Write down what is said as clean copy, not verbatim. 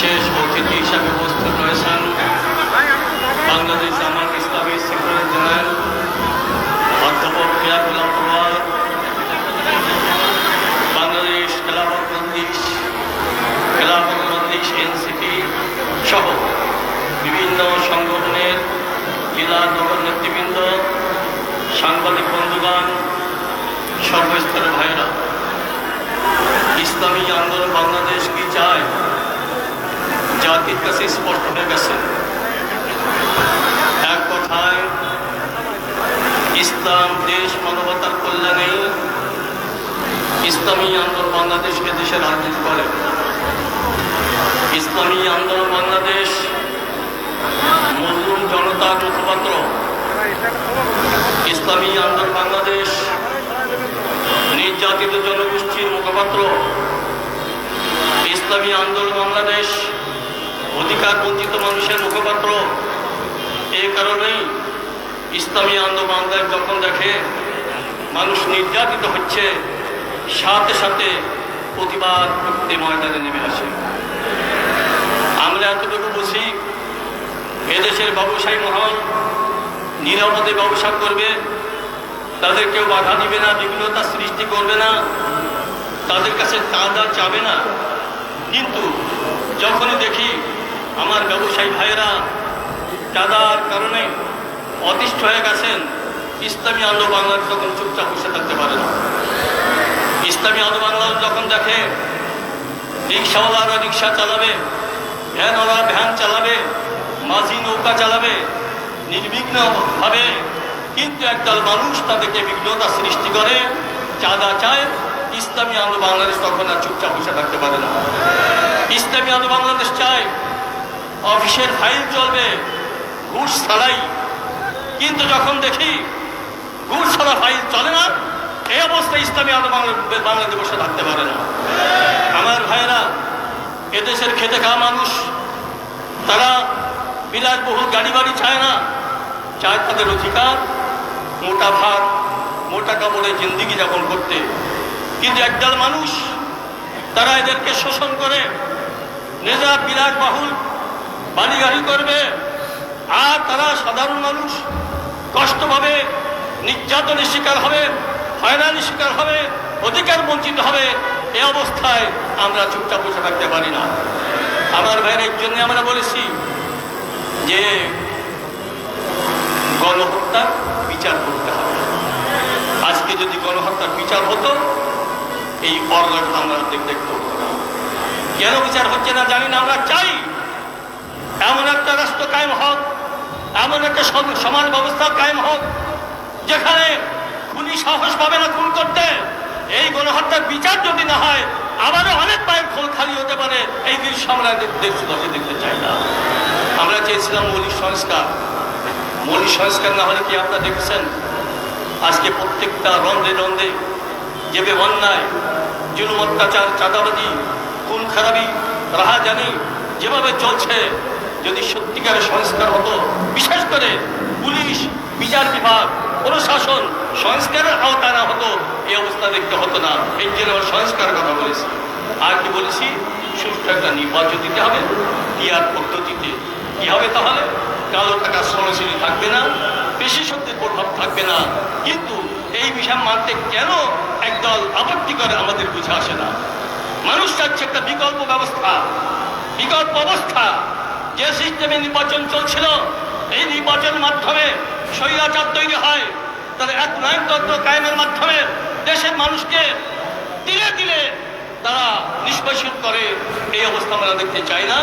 বিশেষ অতিথি হিসাবে উপস্থিত রয়েছেন বাংলাদেশ জামাত ইসলামী সেক্রেটারি জেনারেল অধ্যাপক রিয়াজুল পরোয়ার, বাংলাদেশ খেলাফত মজলিস এনসিপি সহ বিভিন্ন সংগঠনের জেলা নগর নেতৃবৃন্দ, সাংবাদিক বন্ধুগণ, সর্বস্তরের ভাইরা, ইসলামী আন্দোলন বাংলাদেশ কি চায় জাতির কাছে স্পষ্ট হয়ে গেছে। এক কথায় ইসলাম দেশ মানবতার কল্যাণে ইসলামী আন্দোলন বাংলাদেশকে দেশে রাজনীতি করে। ইসলামী আন্দোলন বাংলাদেশ মজলুম জনতার মুখপাত্র। ইসলামী আন্দোলন বাংলাদেশ নির্যাতিত জনগোষ্ঠীর মুখপাত্র। ইসলামী আন্দোলন বাংলাদেশ অধিকার বঞ্চিত মানুষের মুখপাত্র। এই কারণেই ইসলামী আন্দোলন বাংলাদেশ যখন দেখে মানুষ নির্যাতিত হচ্ছে, সাথে সাথে প্রতিবাদ করতে ময়দানে নেমে আসে। আমরা এতটুকু বুঝি, এদেশের ব্যবসায়ী মহল নিরাপদে ব্যবসা করবে, তাদের কেউ বাধা দিবে না, বিঘ্নতা সৃষ্টি করবে না, তাদের কাছে চাঁদা চাবে না। কিন্তু যখনই দেখি আমার ব্যবসায়ী ভাইয়েরা চাঁদার কারণে অতিষ্ঠ হয়ে গেছেন, ইসলামী আন্দোলন বাংলাদেশ তখন চুপচাপ বসে থাকতে পারে না। ইসলামী আন্দোলন বাংলাদেশ যখন দেখে রিক্সাওয়ালারা রিক্সা চালাবে, ভ্যানওয়ালা ভ্যান চালাবে, মাঝি নৌকা চালাবে নির্বিঘ্নভাবে, কিন্তু একদল মানুষ তাদেরকে বিঘ্নতা সৃষ্টি করে, চাঁদা চায়, ইসলামী আন্দোলন বাংলাদেশ তখন আর চুপচাপ বসে থাকতে পারে না। ইসলামী আন্দোলন বাংলাদেশ চায় অফিসের ফাইল চলবে ঘুষ ছাড়াই, কিন্তু যখন দেখি ঘুষ ছাড়া ফাইল চলে না, এই অবস্থায় ইসলামী আন্দোলন বাংলাদেশ বসে থাকতে পারে না। আমার ভাইয়েরা, এদেশের খেতে খাওয়া মানুষ, তারা বিলাসবহুল গাড়ি বাড়ি চায় না, চায় তাদের অধিকার মোটা ভাত মোটা কাপড়ে জিন্দিগি যাপন করতে। কিন্তু একদল মানুষ তারা এদেরকে শোষণ করে নিজেরা বিলাসবহুল বাড়ি গাড়ি করবে, আর তারা সাধারণ মানুষ কষ্ট পাবে, নির্যাতনের শিকার হবে, হয়রানির শিকার হবে, অধিকার বঞ্চিত হবে। এই অবস্থায় আমরা চুপচাপ বসে থাকতে পারি না। আমার ভাইয়ের জন্য আমরা বলেছি যে গণহত্যার বিচার করতে হবে। আজকে যদি গণহত্যার বিচার হতো, এই অর্জন আমরা দেখতে হতো না। কেন বিচার হচ্ছে না জানি না। আমরা চাই এমন একটা রাষ্ট্র কায়েম হোক, এমন একটা সমাজ ব্যবস্থা কায়েম হোক যেখানে খুনি সাহস পাবে না খুন করতে। এই গণহত্যার বিচার যদি না হয়, আবারও অনেক পায়ের খোল খালি হতে পারে। এই দৃশ্য আমরা দেশে দেখতে চাই না। আমরা চেয়েছিলাম মৌলিক সংস্কার। মৌলিক সংস্কার না হলে কি আপনারা দেখেছেন আজকে প্রত্যেকটা রন্ধে রন্ধে যেভাবে অন্যায়, জুলুম, অত্যাচার, চাঁদাবাজি, খুন খারাপি, রাহাজানি যেভাবে চলছে, যদি সত্যিকারের সংস্কার হতো, বিশেষ করে পুলিশ, বিচার বিভাগ, প্রশাসন সংস্কারের আওতা না হতো, এই অবস্থা দেখতে হতো না। এই জন্য সংস্কারের কথা বলেছি। আর কি বলেছি, সুষ্ঠু একটা নির্বাচন দিতে হবে, পিয়ার পদ্ধতিতে। কি হবে তাহলে? কালো টাকা সরাসরি থাকবে না, পেশি শক্তির প্রভাব থাকবে না। কিন্তু এই বিষয় মানতে কেন একদল আপত্তি করে আমাদের বুঝে আসে না। মানুষ চাচ্ছে একটা বিকল্প ব্যবস্থা, বিকল্প অবস্থা। যে সিস্টেমে নির্বাচন চলছিল, এই নির্বাচনের মাধ্যমে স্বৈরাচার তৈরি হয়, তাদের এক নায়কতন্ত্র কায়েমের মাধ্যমে দেশের মানুষকে ধীরে ধীরে তারা নিষ্পেষণ করে। এই অবস্থা আমরা দেখতে চাই না।